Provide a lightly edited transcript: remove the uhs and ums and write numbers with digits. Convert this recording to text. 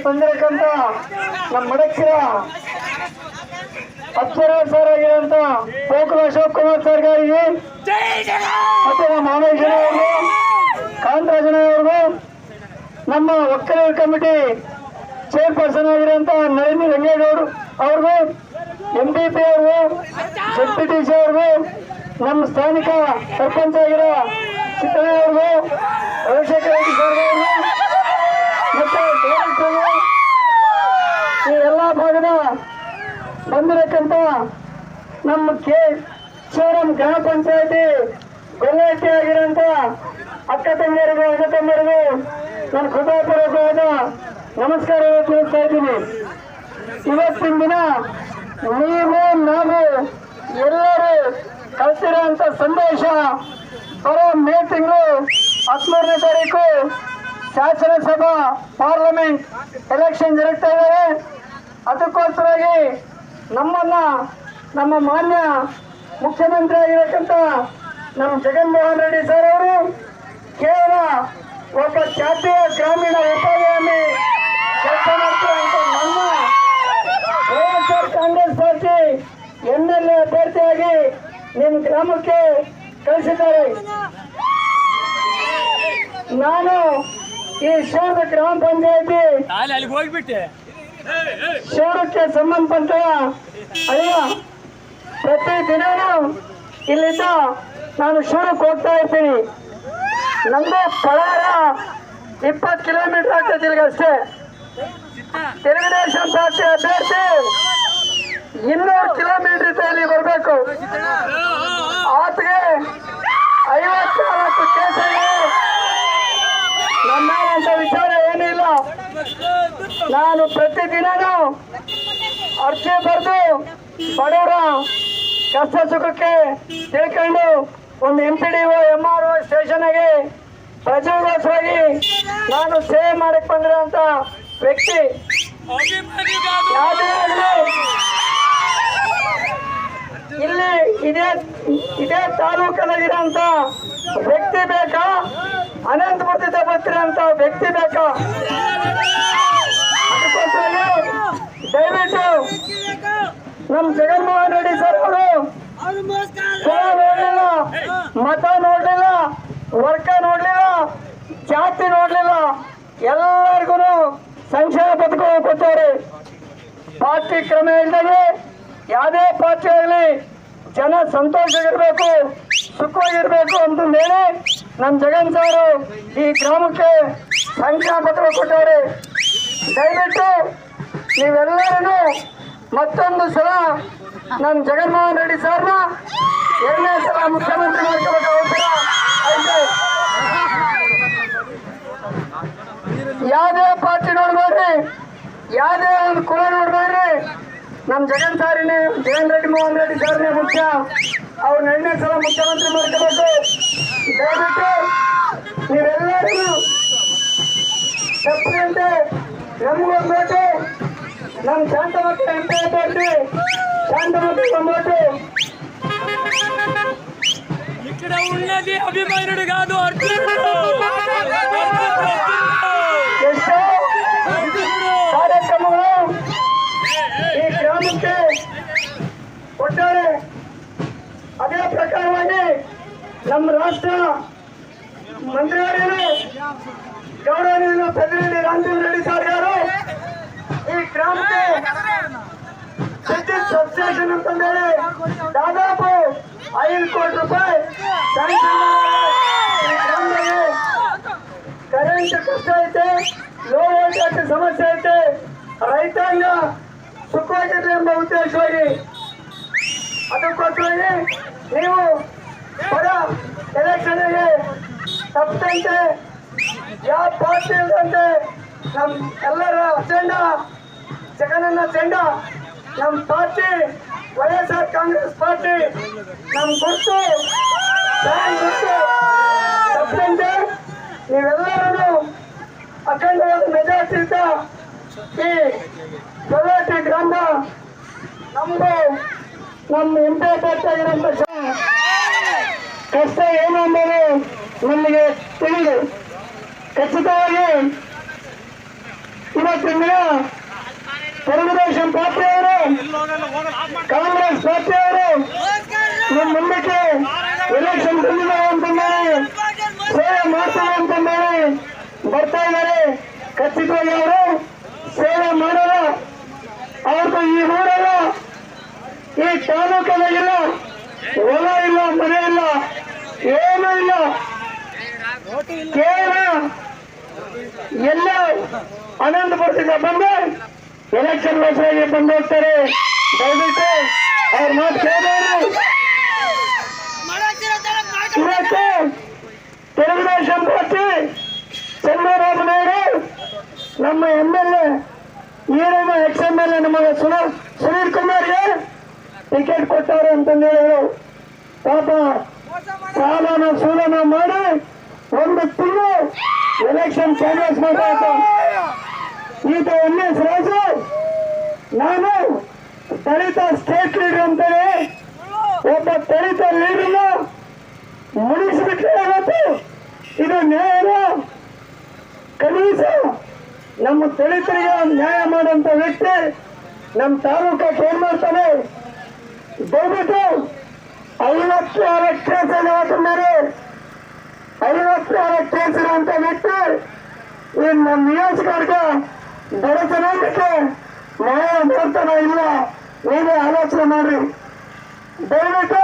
ತಂದಿರಕ್ಕಂತ ನಮ್ಮ ಮಡಕ್ಕಿರ ಅಕ್ಷರ sir ಆಗಿರೋಂತ Gokula Ashok Kumar sir ಗಾರಿಗೆ ಮತ್ತೆ ನಮ್ಮ ಮಾಮೇಶ್ವರ ಅವ್ರಿಗೂ ಕಾಂತರಾಜನ ಅವ್ರಿಗೂ ನಮ್ಮ ಒಕ್ಕಲಿಗರ ಕಮಿಟಿ ಚೇರ್ಪರ್ಸನ್ ಆಗಿರೋಂತ ನಳಿನಿ ರಂಗೇಗೌಡರು ಅವ್ರಿಗೂ MPP ಅವ್ರಿಗೂ ZPTC ಅವ್ರಿಗೂ ನಮ್ಮ ಸ್ಥಾನಿಕ ಸರ್ಪಂಚ್ ಆಗಿರೋ ಚಿತ್ತಣ್ಣ ಅವ್ರಿಗೂ ರವಿಶೇಖರ್ ರೆಡ್ಡಿ ಸರ್ ಅವ್ರಿಗೂ ಮತ್ತೆ ಈ ಎಲ್ಲ ಭಾಗದ ಬಂದಿರಕ್ಕಂತ ನಮ್ಮ ಶಿವರಾಮ್ ಗ್ರಾಮ ಪಂಚಾಯತಿ ಗೊಲ್ಲಾಟಿ ಆಗಿರೋಂಥ ಅಕ್ಕ ತಂಗಿಯರಿಗೂ ಅಣ್ಣ ತಮ್ಮರಿಗೂ ನನ್ನ ಹೃದಯಪೂರ್ವಕವಾದ ನಮಸ್ಕಾರ ತಿಳಿಸ್ತಾ ಇದ್ದೀನಿ. ಇವತ್ತಿನ ದಿನ ನೀವು ನಾವು ಎಲ್ಲರೂ ಕಳಿಸಿರೋಂಥ ಸಂದೇಶ ಬರೋ ಮೇ ತಿಂಗಳು 13ನೇ ತಾರೀಕು ಶಾಸನಸಭಾ ಪಾರ್ಲಿಮೆಂಟ್ ಎಲೆಕ್ಷನ್ ಜರುಗ್ತಾ ಇದ್ದಾರೆ. ಅದಕ್ಕೋಸ್ಕರವಾಗಿ ನಮ್ಮ ಮಾನ್ಯ ಮುಖ್ಯಮಂತ್ರಿ ಆಗಿರತಕ್ಕಂಥ ನಮ್ಮ ಜಗನ್ಮೋಹನ್ ರೆಡ್ಡಿ ಸರ್ ಅವರು ಕೇವಲ ಒಬ್ಬ ಜಾತಿಯ ಗ್ರಾಮೀಣ ಉಪಾಧ್ಯಾಯ ಕೆಲಸ ಮಾಡ್ತಿರುವಂತ ನಮ್ಮ ವೈಎಸ್ಆರ್ ಕಾಂಗ್ರೆಸ್ ಪಾರ್ಟಿ MLA ಅಭ್ಯರ್ಥಿಯಾಗಿ ನಿಮ್ಮ ಗ್ರಾಮಕ್ಕೆ ಕಳಿಸಿದ್ದಾರೆ. ನಾನು ಈ ಶಿವದ ಗ್ರಾಮ ಪಂಚಾಯತಿ ಶಿವಕ್ಕೆ ಸಂಬಂಧಪಟ್ಟ ಅಯ್ಯ ಪ್ರತಿದಿನವೂ ಇಲ್ಲಿಂದ ನಾನು ಶಿವಕ್ಕೆ ಹೋಗ್ತಾ ಇರ್ತೀನಿ. ನಮ್ದು ಪಳಾರ 20 ಕಿಲೋಮೀಟರ್ ಆಗ್ತದೆ ಇಲ್ಲಿಗಷ್ಟೇ. తెలుగుదేశం ಪಾರ್ಟಿ ಅಭ್ಯರ್ಥಿ 200 ಕಿಲೋಮೀಟರ್ ಇಲ್ಲಿ ಬರಬೇಕು. ಆತಗೆ 54 ಕೇಸಿಗೆ ನನ್ನ ಅಂತ ವಿಚಾರ ಏನಿಲ್ಲ. ನಾನು ಪ್ರತಿದಿನನೂ ಅರ್ಜಿ ಬರೆದು ಬಡವರ ಕಷ್ಟ ಸುಖಕ್ಕೆ ತಿಳ್ಕೊಂಡು ಒಂದು MPDO MRO ಸ್ಟೇಷನ್ಗೆ ಪ್ರಜೆಗೋಸ್ಕರಾಗಿ ನಾನು ಸೇವೆ ಮಾಡಕ್ಕೆ ಬಂದಿರೋಂಥ ವ್ಯಕ್ತಿ. ಯಾವುದೇ ಇಲ್ಲಿ ಇದೇ ತಾಲೂಕಲ್ಲಿರೋಂಥ ವ್ಯಕ್ತಿ ಬೇಕಾ, ಅನಂತಪುರದಿಂದ ಬರ್ತಿರೋಂಥ ವ್ಯಕ್ತಿ ಬೇಕಾ? ಅದಕ್ಕೋಸ್ಕರ ದಯವಿಟ್ಟು ನಮ್ಮ ಜಗನ್ಮೋಹನ್ ರೆಡ್ಡಿ ಸರ್ ಅವರು ನೋಡ್ಲಿಲ್ಲ, ಮತ ನೋಡ್ಲಿಲ್ಲ, ವರ್ಗ ನೋಡ್ಲಿಲ್ಲ, ಜಾತಿ ನೋಡ್ಲಿಲ್ಲ, ಎಲ್ಲರಿಗೂ ಸಂಕ್ಷೇಮ ಪದಕ ಕೊಟ್ಟವ್ರೆ. ಪಾರ್ಟಿ ಕ್ರಮ ಇಲ್ಲದೆ ಯಾವುದೇ ಪಾರ್ಟಿ ಆಗಲಿ ಜನ ಸಂತೋಷವಾಗಿರ್ಬೇಕು, ಸುಖವಾಗಿರ್ಬೇಕು ಅಂತ ಹೇಳಿ ನಮ್ಮ ಜಗನ್ ಸಾರು ಈ ಗ್ರಾಮಕ್ಕೆ ಸಂಕ್ಷೇಮ ಪತ್ರ ಕೊಟ್ಟವ್ರೆ. ದಯವಿಟ್ಟು ನೀವೆಲ್ಲರೂ ಮತ್ತೊಂದು ಸಲ ನಮ್ಮ ಜಗನ್ಮೋಹನ್ ರೆಡ್ಡಿ ಸರ್ನ 2ನೇ ಸಲ ಮುಖ್ಯಮಂತ್ರಿ ಮಾಡ್ಕೋಬೇಕು ಅವಸರ ಐತೆ. ಯಾವುದೇ ಪಾರ್ಟಿ ನೋಡ್ಬೇಡ್ರಿ, ಯಾವುದೇ ಒಂದು ಕುಲ ನೋಡ್ಬೇಡ್ರಿ, ನಮ್ಮ ಜಗನ್ ರೆಡ್ಡಿ ಮೋಹನ್ ರೆಡ್ಡಿ ಸರ್ನೇ ಮುಖ್ಯ. ಅವ್ರು 2ನೇ ಸಲ ಮುಖ್ಯಮಂತ್ರಿ ಮಾಡ್ಕೋಬೇಕು. ದಯವಿಟ್ಟು ನೀವೆಲ್ಲರೂ ತಪ್ಪದಂತೆ ನಮಗೊಂದು ನಮ್ಮ ಶಾಂತಮತಿ MP ಅಭ್ಯರ್ಥಿ శాంతమతి కొమ్మోటు ఇక్కడ ఉన్నది అభిమానుడు కాదు అర్జునుడు. కార్ಯಕ್ರಮಗಳು ಈ ಗ್ರಾಮಕ್ಕೆ ಕೊಟ್ಟಾರೆ. ಅದೇ ಪ್ರಕಾರವಾಗಿ ನಮ್ಮ ರಾಷ್ಟ್ರ ಮಂತ್ರಿಗಳು ಗೌರವನೀಯ ಪ್ರತಿನಿಧಿ ರಾಮಚಂದ್ರ ರೆಡ್ಡಿ ಸರ್ గారు ಈ ಗ್ರಾಮಕ್ಕೆ ವಿದ್ಯುತ್ ಸಬ್ಸ್ಟೇಷನ್ ಅಂತಂದೇಳಿ ದಾದಾಪು 5 ಕೋಟಿ ರೂಪಾಯಿ ಕರೆಂಟ್ ಕಷ್ಟ ಐತೆ, ಲೋ ವೋಲ್ಟೇಜ್ ಸಮಸ್ಯೆ ಐತೆ, ರೈತಾಂಗ ಸುಖವಾಗಿರಲಿ ಎಂಬ ಉದ್ದೇಶವಾಗಿ ಅದಕ್ಕೋಸ್ಕರ ನೀವು ಬರ ಎಲೆಕ್ಷನ್ಗೆ ತಪ್ಪದಂತೆ ಯಾವ ಪಾರ್ಟಿ ಇಲ್ಲದಂತೆ ನಮ್ಮ ಎಲ್ಲರ ಅಜೆಂಡಾ ಜಗನನ್ನ ಅಜೆಂಡಾ ನಮ್ಮ ಪಾರ್ಟಿ ವೈಎಸ್ಆರ್ ಕಾಂಗ್ರೆಸ್ ಪಾರ್ಟಿ ನಮ್ಮ ಗುರುತು ತಪ್ಪದಂತೆ ನೀವೆಲ್ಲರೂ ಅಖಂಡವಾದ ಮೆಜಾರಿಟಿಯಿಂದ ಈ ಗೊಲ್ಲಾಟಿ ಗ್ರಾಮ ನಮ್ಮದು ನಮ್ಮ MP ಆಗಿರುವಂತ ಕಷ್ಟ ಏನು ಅನ್ನೋದು ನಮಗೆ ತಿಳಿದು ಖಚಿತವಾಗಿ ಇವತ್ತಿನ ದಿನ తెలుగుదేశం ಪಾರ್ಟಿ ಅವರು ಕಾಂಗ್ರೆಸ್ ಪಾರ್ಟಿ ಅವರು ನಿಮ್ಮ ಮುಂದಕ್ಕೆ ಎಲೆಕ್ಷನ್ ಬಂದಿದ್ದಾರೆ ಅಂತಂದೇಳಿ ಸೇವೆ ಮಾಡ್ತಾರೆ ಅಂತಂದೇಳಿ ಬರ್ತಾ ಇದ್ದಾರೆ. ಖಚಿತವಾಗಿ ಅವರು ಸೇವೆ ಮಾಡಲ್ಲ. ಅವ್ರದ್ದು ಈ ಊರಲ್ಲ, ಈ ತಾಲೂಕಲ್ಲಾಗಿಲ್ಲ, ಹೊಲ ಇಲ್ಲ, ಮನೆ ಇಲ್ಲ, ಏನೂ ಇಲ್ಲ. ಕೇವಲ ಎಲ್ಲ ಅನಂತಪುರದಿಂದ ಬಂದು ಎಲೆಕ್ಷನ್ ಗೋಸ್ಕರ ಬಂದು ಹೋಗ್ತಾರೆ. ದಯವಿಟ್ಟು ಅವ್ರ ಮಾತು ಕೇಳಬೇಡಿ. ಇವತ್ತು తెలుగుదేశం ಪಾರ್ಟಿ ಚಂದ್ರಬಾಬು ನಾಯ್ಡು ನಮ್ಮ MLA ಈಗಿನ XMLA ನಮ್ಮ ಸುನೀಲ್ ಕುಮಾರ್ಗೆ ಟಿಕೆಟ್ ಕೊಟ್ಟವ್ರೆ ಅಂತಂದೇಳಿ ಪಾಪ ಸಾಲನ ಸೂಲನ ಮಾಡಿ ಒಂದು ತಿಂಗಳು ಎಲೆಕ್ಷನ್ ಕ್ಯಾನ್ವಾಸ್ ಮಾಡ್ತಾ ಈತ MS ರಾಜು ನಾನು ದಲಿತ ಸ್ಟೇಟ್ ಲೀಡರ್ ಅಂತೇಳಿ ಒಬ್ಬ ದಲಿತ ಲೀಡರ್ನ ಮುಗಿಸ್ಬಿಟ್ರೆ ಇವತ್ತು ಇದು ನ್ಯಾಯನ? ಕನೀಸ ನಮ್ಮ ದಲಿತರಿಗೆ ನ್ಯಾಯ ಮಾಡುವಂತ ವ್ಯಕ್ತಿ ನಮ್ಮ ತಾಲೂಕಕ್ಕೆ ಏನ್ ಮಾಡ್ತಾನೆ? ದಯವಿಟ್ಟು 56 ಕೇಸಲ್ಲಿ ಹಾಕಿದ್ದಾರೆ. 56 ಕೇಸಿರುವಂತ ವ್ಯಕ್ತಿ ಈ ನಮ್ಮ ನಿಯೋಜಕರಿಗೆ ಬಡತನಕ್ಕೆ ನ್ಯಾಯ ಮಾಡ್ತಾನ ಇಲ್ಲ? ನೀವೇ ಆಲೋಚನೆ ಮಾಡ್ರಿ. ದಯವಿಟ್ಟು